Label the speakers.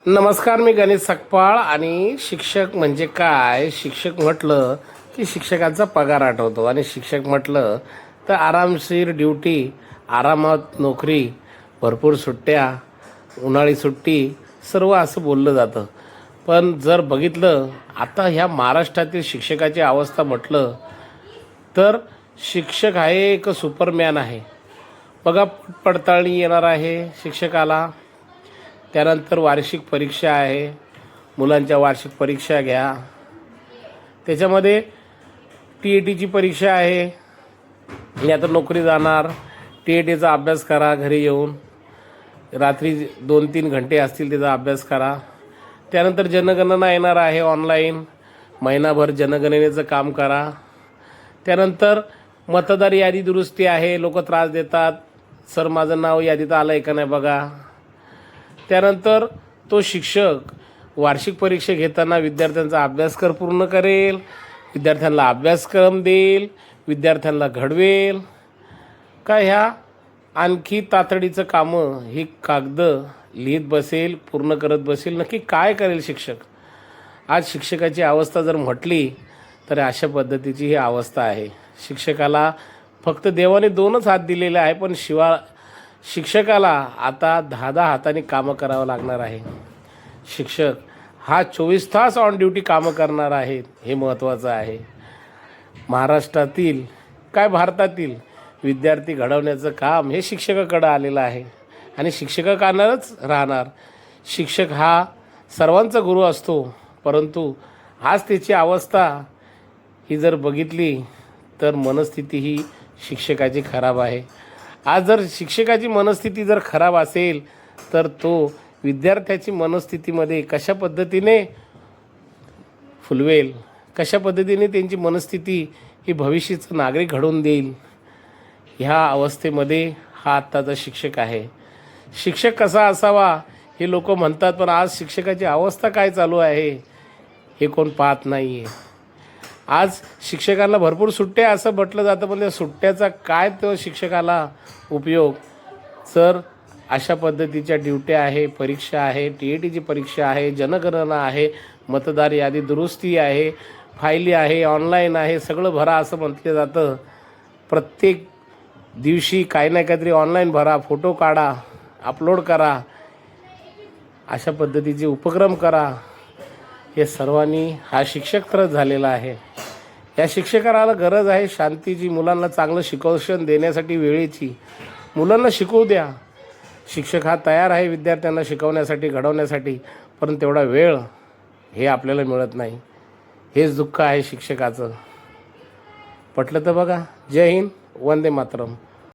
Speaker 1: नमस्कार, मी गणेश सकपाळ. आणि शिक्षक म्हणजे काय? शिक्षक म्हटलं की शिक्षकाचा पगार आठवतो, आणि शिक्षक म्हटलं तर आरामशीर ड्युटी, आरामात नोकरी, भरपूर सुट्ट्या, उन्हाळी सुट्टी, सर्व असं बोललं जातं. पण जर बघितलं आता ह्या महाराष्ट्रातील शिक्षकाची अवस्था म्हटलं तर शिक्षक आहे एक सुपरमॅन आहे. बघा, पडताळणी येणार आहे शिक्षकाला. त्यानंतर वार्षिक परीक्षा आहे, मुलांच्या वार्षिक परीक्षा घ्या. त्याच्यामध्ये TETची परीक्षा आहे. मी आता नोकरी जाणार, TETचा अभ्यास करा, घरी येऊन रात्री 2-3 घंटे असतील त्याचा अभ्यास करा. त्यानंतर जनगणना येणार आहे ऑनलाईन, महिनाभर जनगणनेचं काम करा. त्यानंतर मतदार यादी दुरुस्ती आहे, लोक त्रास देतात, सर माझं नाव यादीत आलं आहे का नाही बघा. त्यानंतर तो शिक्षक वार्षिक परीक्षा घेताना विद्यार्थ्यांचा अभ्यासक्रम पूर्ण करेल, विद्यार्थ्यांना अभ्यासक्रम देईल, विद्यार्थ्यांना घडवेल का ह्या आणखी तातडीचं कामं ही कागद लिहित बसेल, पूर्ण करत बसेल? नक्की काय करेल शिक्षक? आज शिक्षकाची अवस्था जर म्हटली तर अशा पद्धतीची ही अवस्था आहे. शिक्षकाला फक्त देवाने 2च हात दिलेले आहे, पण शिक्षकाला आता 10-10 हाताने कामं करावं लागणार आहे. शिक्षक हा 24 तास ऑन ड्युटी कामं करणार आहेत, हे महत्त्वाचं आहे. महाराष्ट्रातील काय भारतातील विद्यार्थी घडवण्याचं काम हे शिक्षकाकडं आलेलं आहे, आणि शिक्षकांनाच राहणार. शिक्षक हा सर्वांचा गुरु असतो, परंतु आज त्याची अवस्था ही जर बघितली तर मनस्थिती ही शिक्षकाची खराब आहे. आज जर शिक्षकाची मनस्थिती जर खराब असेल तर तो विद्यार्थ्याची मनस्थितीमध्ये कशा पद्धतीने फुलवेल, कशा पद्धतीने त्यांची मनस्थिती ही भविष्याचं नागरिक घडवून देईल, ह्या अवस्थेमध्ये हा आत्ताचा शिक्षक आहे. शिक्षक कसा असावा हे लोक म्हणतात, पण आज शिक्षकाची अवस्था काय चालू आहे हे कोण पाहत नाही आहे. आज शिक्षकांना भरपूर सुट्ट्या असं म्हटलं जातं, पण त्या सुट्ट्याचा काय तो शिक्षकाला उपयोग? जर अशा पद्धतीच्या ड्युट्या आहे, परीक्षा आहे, TETची परीक्षा आहे, जनगणना आहे, मतदार यादी दुरुस्ती आहे, फायली आहे, ऑनलाईन आहे, सगळं भरा असं म्हटलं जातं. प्रत्येक दिवशी काही ना काहीतरी ऑनलाईन भरा, फोटो काढा, अपलोड करा, अशा पद्धतीचे उपक्रम करा. हे सर्वांनी हा शिक्षक त्रस्त झालेला आहे. या शिक्षकाला गरज आहे शांतीची, मुलांना चांगलं शिकवण देण्यासाठी, वेळेची. मुलांना शिकवू द्या. शिक्षक हा तयार आहे विद्यार्थ्यांना शिकवण्यासाठी, घडवण्यासाठी, परंतु तेवढा वेळ हे आपल्याला मिळत नाही. हेच दुःख आहे शिक्षकाचं. पटलं तर बघा. जय हिंद, वंदे मातरम.